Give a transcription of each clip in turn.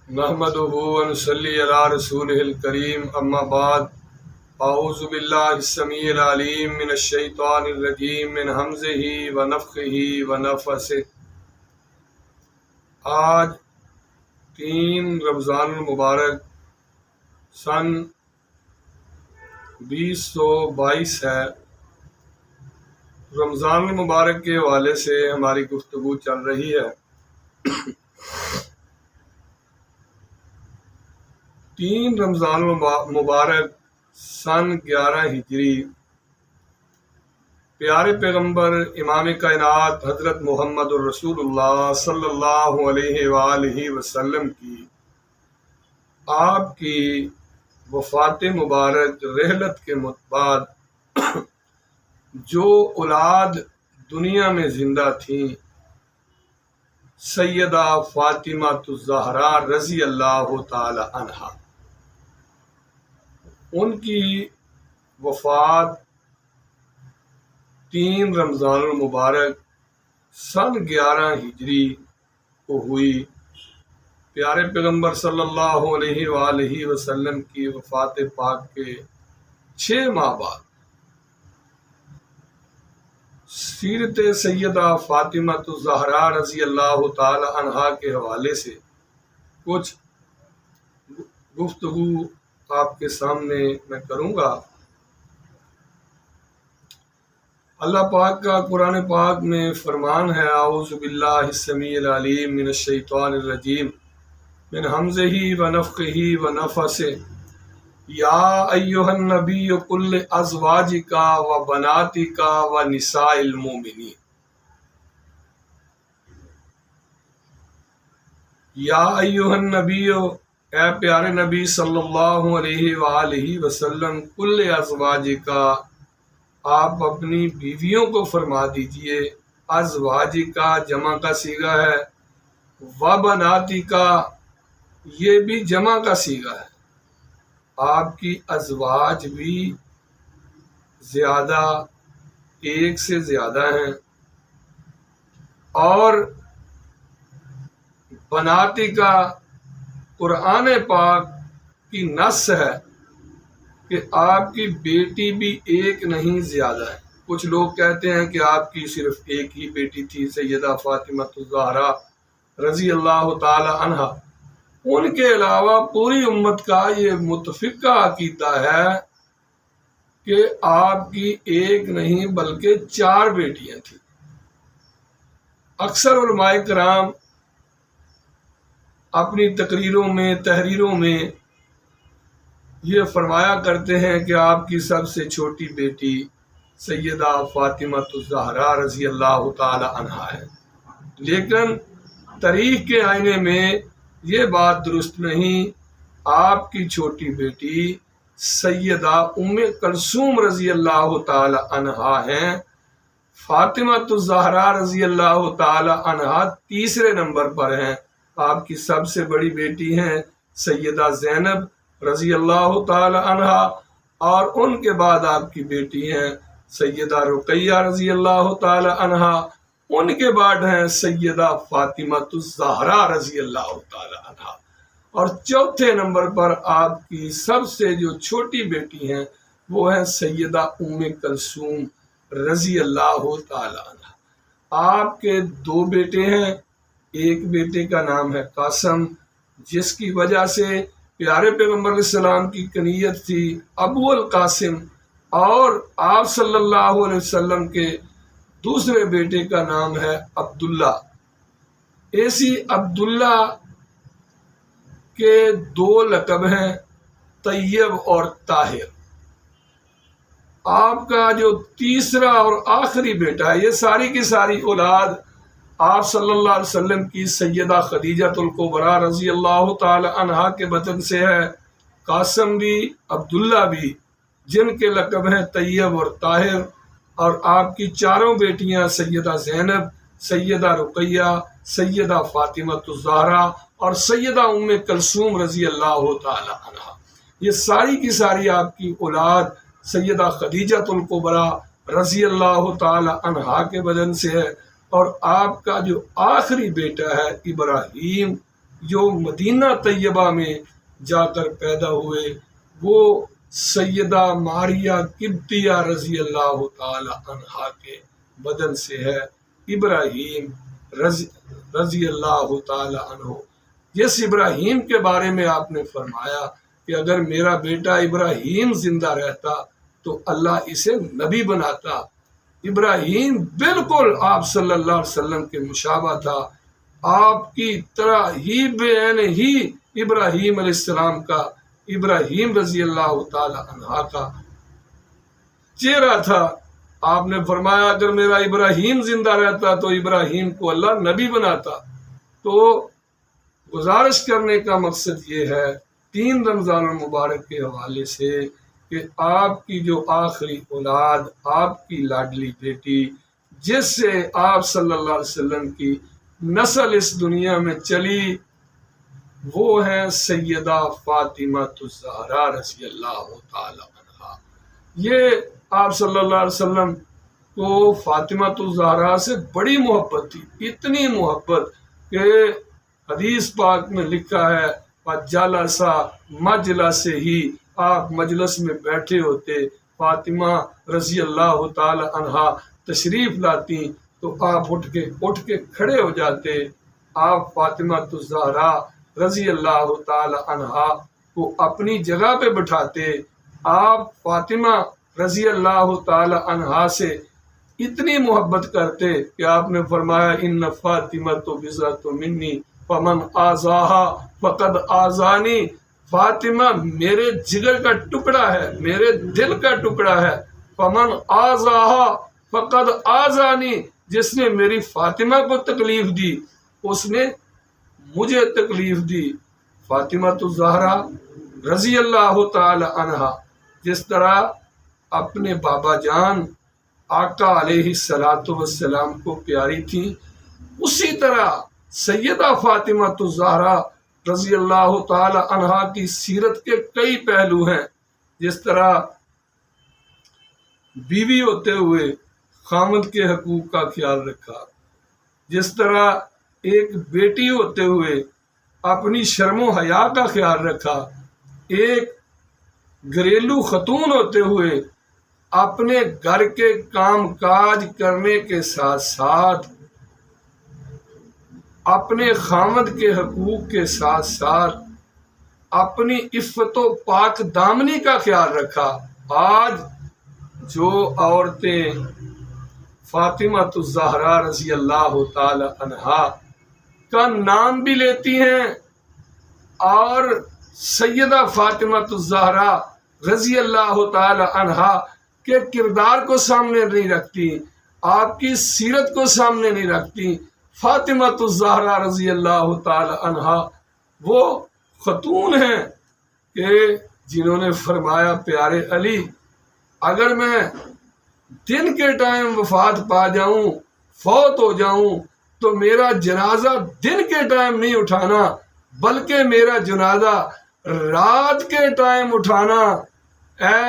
نحمدہ ونصلی علی رسولہ الکریم، اما بعد، اعوذ باللہ السمیع العلیم من الشیطان الرجیم من ہمزہ ونفخہ ونفثہ۔ آج 3 رمضان المبارک سن 2022 ہے۔ رمضان المبارک کے حوالے سے ہماری گفتگو چل رہی ہے۔ 3 رمضان مبارک سن 11 ہجری، پیارے پیغمبر امام کائنات حضرت محمد الرسول اللہ صلی اللہ علیہ وآلہ وسلم کی آپ کی وفات مبارک رحلت کے بعد جو اولاد دنیا میں زندہ تھیں، سیدہ فاطمہ الزہرا رضی اللہ تعالی عنہا، ان کی وفات 3 رمضان المبارک سن 11 ہجری کو ہوئی۔ پیارے پیغمبر صلی اللہ علیہ وآلہ وسلم کی وفات پاک کے 6 ماہ بعد سیرت سیدہ فاطمہ الزہرا رضی اللہ تعالی عنہا کے حوالے سے کچھ گفتگو آپ کے سامنے میں کروں گا۔ اللہ پاک کا قرآن پاک میں فرمان ہے، اعوذ باللہ السمیع العلیم من الشیطان الرجیم من ہمزہ ونفخہ ونفثہ، یا ایھا النبی قل لازواجک وبناتک ونساء المؤمنین، یا ایھا النبی، اے پیارے نبی صلی اللہ علیہ وآلہ وسلم، کل ازواج کا، آپ اپنی بیویوں کو فرما دیجئے، ازواج کا جمع کا صیغہ ہے، وبناتی کا یہ بھی جمع کا صیغہ ہے، آپ کی ازواج بھی زیادہ، ایک سے زیادہ ہیں، اور بناتی کا قرآن پاک کی نص ہے کہ آپ کی بیٹی بھی ایک نہیں زیادہ ہے۔ کچھ لوگ کہتے ہیں کہ آپ کی صرف ایک ہی بیٹی تھی، سیدہ فاطمہ الزہرا رضی اللہ تعالی عنہا۔ ان کے علاوہ پوری امت کا یہ متفقہ عقیدہ ہے کہ آپ کی ایک نہیں بلکہ 4 بیٹیاں تھیں۔ اکثر علماء کرام اپنی تقریروں میں، تحریروں میں یہ فرمایا کرتے ہیں کہ آپ کی سب سے چھوٹی بیٹی سیدہ فاطمہ الزہرا رضی اللہ تعالی عنہا ہے، لیکن تاریخ کے آئینے میں یہ بات درست نہیں۔ آپ کی چھوٹی بیٹی سیدہ ام کلثوم رضی اللہ تعالی عنہا ہیں۔ فاطمہ الزہرا رضی اللہ تعالی عنہا 3 نمبر پر ہیں۔ آپ کی سب سے بڑی بیٹی ہیں سیدہ زینب رضی اللہ تعالی عنہا، اور ان کے بعد آپ کی بیٹی ہیں سیدہ رقیہ رضی اللہ تعالی عنہا، ان کے بعد ہیں سیدہ فاطمہ الزہرا رضی اللہ تعالی عنہا، اور 4 نمبر پر آپ کی سب سے جو چھوٹی بیٹی ہیں وہ ہیں سیدہ ام کلثوم رضی اللہ تعالی عنہا۔ آپ کے 2 بیٹے ہیں، ایک بیٹے کا نام ہے قاسم، جس کی وجہ سے پیارے پیغمبر علیہ السلام کی کنیت تھی ابو القاسم، اور آپ صلی اللہ علیہ وسلم کے دوسرے بیٹے کا نام ہے عبداللہ۔ ایسی عبداللہ کے 2 لقب ہیں، طیب اور طاہر۔ آپ کا جو تیسرا اور آخری بیٹا ہے، یہ ساری کی ساری اولاد آپ صلی اللہ علیہ وسلم کی سیدہ خدیجہ الکبریٰ رضی اللہ تعالی عنہا کے بطن سے ہے، قاسم بھی، عبداللہ بھی، جن کے لقب ہیں طیب اور طاہر، اور آپ کی 4 بیٹیاں سیدہ زینب، سیدہ رقیہ، سیدہ فاطمہ الزہرا اور سیدہ ام کلثوم رضی اللہ تعالی عنہا۔ یہ ساری کی ساری آپ کی اولاد سیدہ خدیجہ الکبریٰ رضی اللہ تعالی عنہا کے بدن سے ہے، اور آپ کا جو آخری بیٹا ہے ابراہیم، جو مدینہ طیبہ میں جا کر پیدا ہوئے، وہ سیدہ ماریہ قبطیہ رضی اللہ تعالی عنہا کے بدن سے ہے، ابراہیم رضی اللہ تعالی عنہ۔ جس ابراہیم کے بارے میں آپ نے فرمایا کہ اگر میرا بیٹا ابراہیم زندہ رہتا تو اللہ اسے نبی بناتا۔ ابراہیم بالکل آپ صلی اللہ علیہ وسلم کے مشابہ تھا، آپ کی طرح ہی بعین ہی ابراہیم علیہ السلام کا، ابراہیم رضی اللہ تعالی عنہ کا چہرہ تھا۔ آپ نے فرمایا اگر میرا ابراہیم زندہ رہتا تو ابراہیم کو اللہ نبی بناتا۔ تو گزارش کرنے کا مقصد یہ ہے 3 رمضان المبارک کے حوالے سے کہ آپ کی جو آخری اولاد، آپ کی لاڈلی بیٹی، جس سے آپ صلی اللہ علیہ وسلم کی نسل اس دنیا میں چلی، وہ ہے سیدہ فاطمہ الزہرا رضی اللہ تعالی عنہا۔ یہ آپ صلی اللہ علیہ وسلم کو فاطمہ الزہرا سے بڑی محبت تھی، اتنی محبت کہ حدیث پاک میں لکھا ہے جلسہ مجلس ہی، آپ مجلس میں بیٹھے ہوتے، فاطمہ رضی اللہ تعالی عنہا تشریف لاتی تو آپ اٹھ کے کھڑے ہو جاتے، آپ فاطمہ الزہرا رضی اللہ تعالی عنہا کو اپنی جگہ پہ بٹھاتے۔ آپ فاطمہ رضی اللہ تعالی عنہا سے اتنی محبت کرتے کہ آپ نے فرمایا ان فاطمہ تو بضعۃ منی فمن آذاہا فقد آذانی، فاطمہ میرے جگر کا ٹکڑا ہے، میرے دل کا ٹکڑا ہے، فمن آذاہا فقد آذانی، جس نے میری فاطمہ کو تکلیف دی اس نے مجھے تکلیف دی۔ فاطمہ الزہرا رضی اللہ تعالی عنہا جس طرح اپنے بابا جان آقا علیہ الصلاۃ والسلام کو پیاری تھی، اسی طرح سیدہ فاطمہ الزہرا رضی اللہ تعالی عنہا کی سیرت کے کئی پہلو ہیں، جس طرح بیوی ہوتے ہوئے خامد کے حقوق کا خیال رکھا، جس طرح ایک بیٹی ہوتے ہوئے اپنی شرم و حیا کا خیال رکھا، ایک گھریلو خاتون ہوتے ہوئے اپنے گھر کے کام کاج کرنے کے ساتھ ساتھ اپنے خامد کے حقوق کے ساتھ ساتھ اپنی عفت و پاک دامنی کا خیال رکھا۔ آج جو عورتیں فاطمہ الزہرا رضی اللہ تعالی عنہا کا نام بھی لیتی ہیں اور سیدہ فاطمہ الزہرا رضی اللہ تعالی عنہا کے کردار کو سامنے نہیں رکھتی، آپ کی سیرت کو سامنے نہیں رکھتی، فاطمہ الزہرا رضی اللہ تعالی عنہا وہ خاتون ہیں کہ جنہوں نے فرمایا پیارے علی اگر میں دن کے ٹائم وفات پا جاؤں، فوت ہو جاؤں تو میرا جنازہ دن کے ٹائم نہیں اٹھانا بلکہ میرا جنازہ رات کے ٹائم اٹھانا۔ اے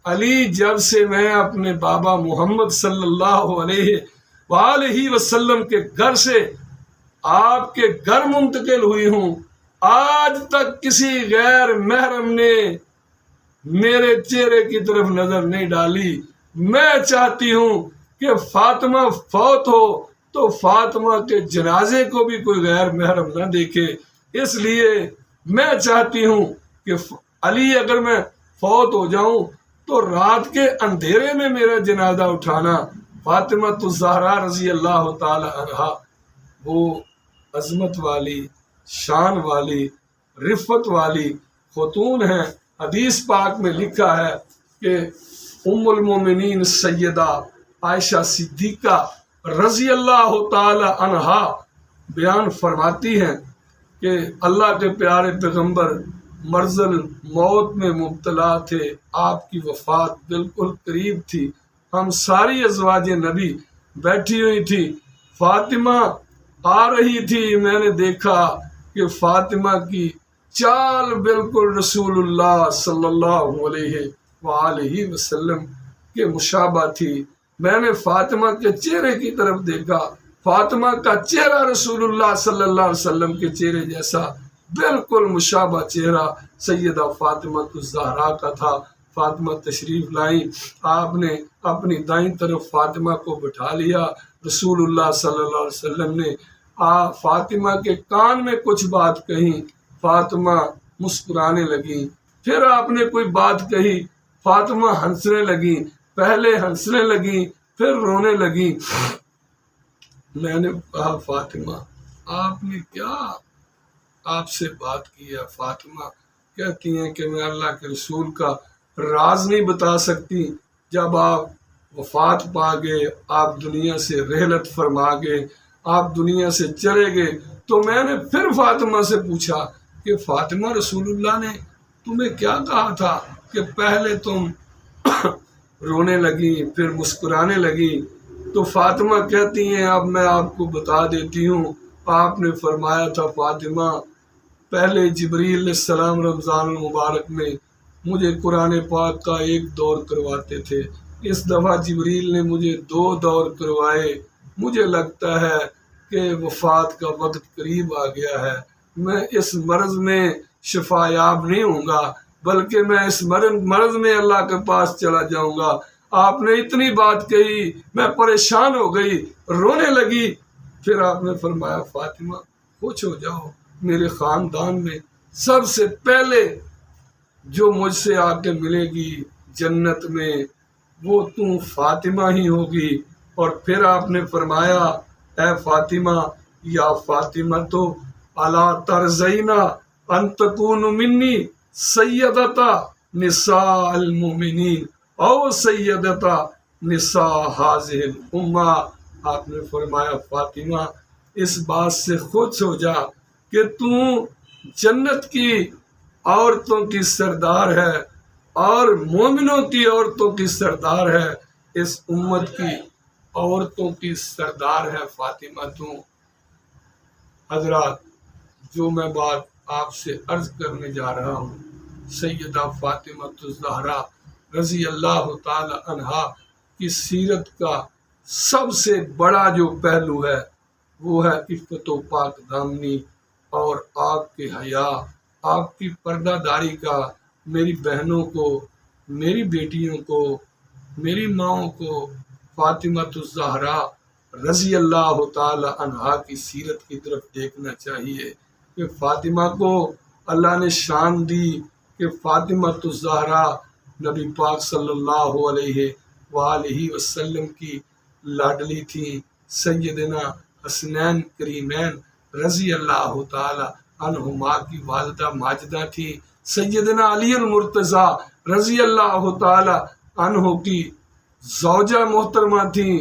علی جب سے میں اپنے بابا محمد صلی اللہ علیہ وآلہ وسلم کے گھر سے آپ کے گھر منتقل ہوئی ہوں، آج تک کسی غیر محرم نے میرے چہرے کی طرف نظر نہیں ڈالی۔ میں چاہتی ہوں کہ فاطمہ فوت ہو تو فاطمہ کے جنازے کو بھی کوئی غیر محرم نہ دیکھے، اس لیے میں چاہتی ہوں کہ علی اگر میں فوت ہو جاؤں تو رات کے اندھیرے میں میرا جنازہ اٹھانا۔ فاطمہ الزہرا رضی اللہ تعالی عنہا وہ عظمت والی، شان والی، رفت والی خاتون ہیں۔ حدیث پاک میں لکھا ہے کہ ام المومنین سیدہ عائشہ صدیقہ رضی اللہ تعالی عنہا بیان فرماتی ہیں کہ اللہ کے پیارے پیغمبر مرض الموت میں مبتلا تھے، آپ کی وفات بالکل قریب تھی، ہم ساری ازواج نبی بیٹھی ہوئی تھی، فاطمہ آ رہی تھی، میں نے دیکھا کہ فاطمہ کی چال بالکل رسول اللہ صلی اللہ علیہ وآلہ وسلم کے مشابہ تھی۔ میں نے فاطمہ کے چہرے کی طرف دیکھا، فاطمہ کا چہرہ رسول اللہ صلی اللہ علیہ وسلم کے چہرے جیسا بالکل مشابہ چہرہ سیدہ فاطمہ الزہرا کا تھا۔ فاطمہ تشریف لائیں، آپ نے اپنی دائیں طرف فاطمہ کو بٹھا لیا۔ رسول اللہ صلی اللہ علیہ وسلم نے فاطمہ کے کان میں کچھ بات کہی، فاطمہ مسکرانے لگیں۔ پھر آپ نے کوئی بات کہی، فاطمہ ہنسنے لگیں، پہلے ہنسنے لگیں پھر رونے لگیں۔ میں نے کہا فاطمہ آپ نے کیا آپ سے بات کی ہے؟ فاطمہ کہتی ہیں کہ میں اللہ کے رسول کا راز نہیں بتا سکتی۔ جب آپ وفات پا گئے، آپ دنیا سے رحلت فرما گئے، آپ دنیا سے چلے گئے، تو میں نے پھر فاطمہ سے پوچھا کہ فاطمہ رسول اللہ نے تمہیں کیا کہا تھا کہ پہلے تم رونے لگی پھر مسکرانے لگی؟ تو فاطمہ کہتی ہیں اب میں آپ کو بتا دیتی ہوں، آپ نے فرمایا تھا فاطمہ پہلے جبریل علیہ السلام رمضان المبارک میں مجھے قرآن پاک کا ایک دور کرواتے تھے، اس دفعہ جبریل نے مجھے 2 دور کروائے۔ مجھے لگتا ہے کہ وفات کا وقت قریب آ گیا ہے، میں اس مرض میں شفا یاب نہیں ہوں گا، بلکہ میں اس مرض میں اللہ کے پاس چلا جاؤں گا۔ آپ نے اتنی بات کہی، میں پریشان ہو گئی، رونے لگی۔ پھر آپ نے فرمایا فاطمہ خوش ہو جاؤ، میرے خاندان میں سب سے پہلے جو مجھ سے آ کے ملے گی جنت میں وہ تم فاطمہ ہی ہوگی۔ اور پھر آپ نے فرمایا اے فاطمہ یا فاطمہ تو الا ترضینا ان تکون منی سیدتا نساء المؤمنین او سیدتا نساء هذه الامہ۔ آپ نے فرمایا فاطمہ اس بات سے خوش ہو جا کہ تو جنت کی عورتوں کی سردار ہے اور مومنوں کی عورتوں کی سردار ہے، اس امت کی عورتوں کی سردار ہے فاطمہ تو۔ حضرات جو میں بات آپ سے عرض کرنے جا رہا ہوں، سیدہ فاطمہ الزہرا رضی اللہ تعالی عنہا کی سیرت کا سب سے بڑا جو پہلو ہے وہ ہے عفت و پاک دامنی اور آپ کے حیا، آپ کی پردہ داری کا۔ میری بہنوں کو، میری بیٹیوں کو، میری ماؤں کو فاطمہ الزہرا رضی اللہ تعالی عنہا کی سیرت کی طرف دیکھنا چاہیے کہ فاطمہ کو اللہ نے شان دی کہ فاطمہ الزہرا نبی پاک صلی اللہ علیہ وآلہ وسلم کی لاڈلی تھی۔ سیدنا حسنین کریمین رضی اللہ تعالی عنہما کی والدہ ماجدہ تھی، سیدنا علی المرتضیٰ رضی اللہ تعالی عنہ کی زوجہ محترمہ تھیں۔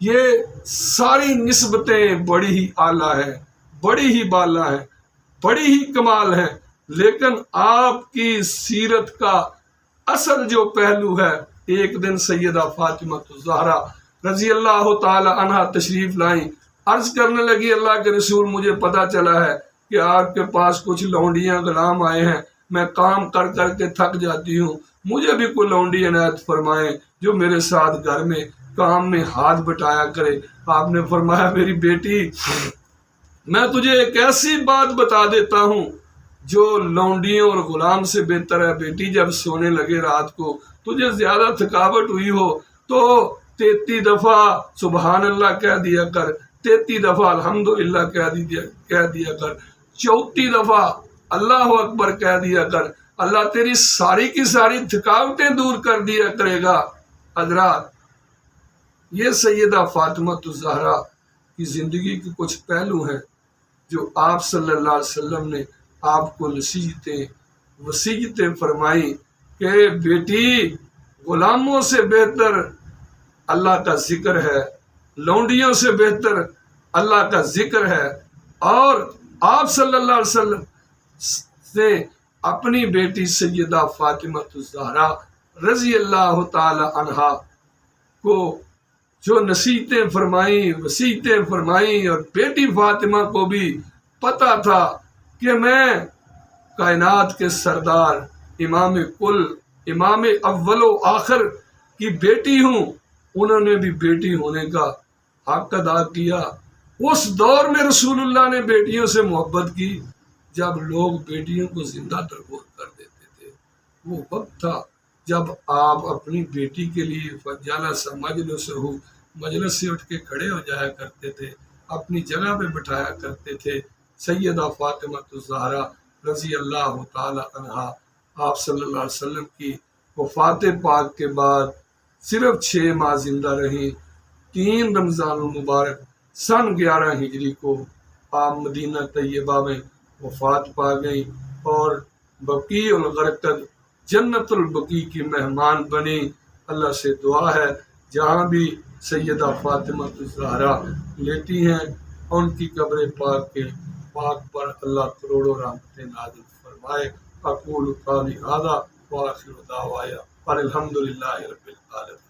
یہ ساری نسبتیں بڑی ہی اعلیٰ ہیں، بڑی ہی بالا ہیں، بڑی ہی کمال ہیں، لیکن آپ کی سیرت کا اصل جو پہلو ہے، ایک دن سیدہ فاطمہ الزہرا رضی اللہ تعالی عنہا تشریف لائیں، عرض کرنے لگی اللہ کے رسول مجھے پتا چلا ہے کہ آپ کے پاس کچھ لونڈیاں غلام آئے ہیں، میں کام کر کر کے تھک جاتی ہوں، مجھے بھی کوئی لونڈی عنایت فرمائیں جو میرے ساتھ گھر میں کام میں ہاتھ بٹایا کرے۔ آپ نے فرمایا میری بیٹی میں تجھے ایک ایسی بات بتا دیتا ہوں جو لونڈیوں اور غلام سے بہتر ہے۔ بیٹی جب سونے لگے رات کو تجھے زیادہ تھکاوٹ ہوئی ہو تو 33 دفعہ سبحان اللہ کہہ دیا کر، 33 دفعہ الحمدللہ کہہ دیا کر، 34 دفعہ اللہ اکبر کہہ دیا کر، اللہ تیری ساری کی ساری تھکاوٹیں دور کر دیا کرے گا۔ حضرات یہ سیدہ فاطمہ الزہرا کی زندگی کے کچھ پہلو ہیں جو آپ صلی اللہ علیہ وسلم نے آپ کو وصیتیں فرمائی کہ بیٹی غلاموں سے بہتر اللہ کا ذکر ہے، لونڈیوں سے بہتر اللہ کا ذکر ہے، اور آپ صلی اللہ علیہ وسلم نے اپنی بیٹی سیدہ فاطمہ الزہرا رضی اللہ تعالی عنہا کو جو نصیحتیں فرمائیں، وصیتیں فرمائیں، اور بیٹی فاطمہ کو بھی پتا تھا کہ میں کائنات کے سردار امام کل، امام اول و آخر کی بیٹی ہوں، انہوں نے بھی بیٹی ہونے کا حق ادا کیا۔ اس دور میں رسول اللہ نے بیٹیوں سے محبت کی، جب لوگ بیٹیوں کو زندہ درگور کر دیتے تھے، وہ وقت تھا جب آپ اپنی بیٹی کے لیے فجالس مجلس سے اٹھ کے کھڑے ہو جایا کرتے تھے، اپنی جگہ پہ بٹھایا کرتے تھے۔ سیدہ فاطمہ الزہرا رضی اللہ تعالی عنہا آپ صلی اللہ علیہ وسلم کی وفات پاک کے بعد صرف 6 ماہ زندہ رہیں۔ 3 رمضان المبارک سن 11 ہجری کو آپ مدینہ طیبہ میں وفات پا گئیں اور بقیع الغرقد جنت البقیع کی مہمان بنی۔ اللہ سے دعا ہے جہاں بھی سیدہ فاطمہ الزہرا لیٹی ہیں ان کی قبر پاک کے پاک پر اللہ کروڑوں رحمتیں نازل فرمائے۔ اقول قولی ھذا وآخر دعوایا الحمد للہ رب العالمین۔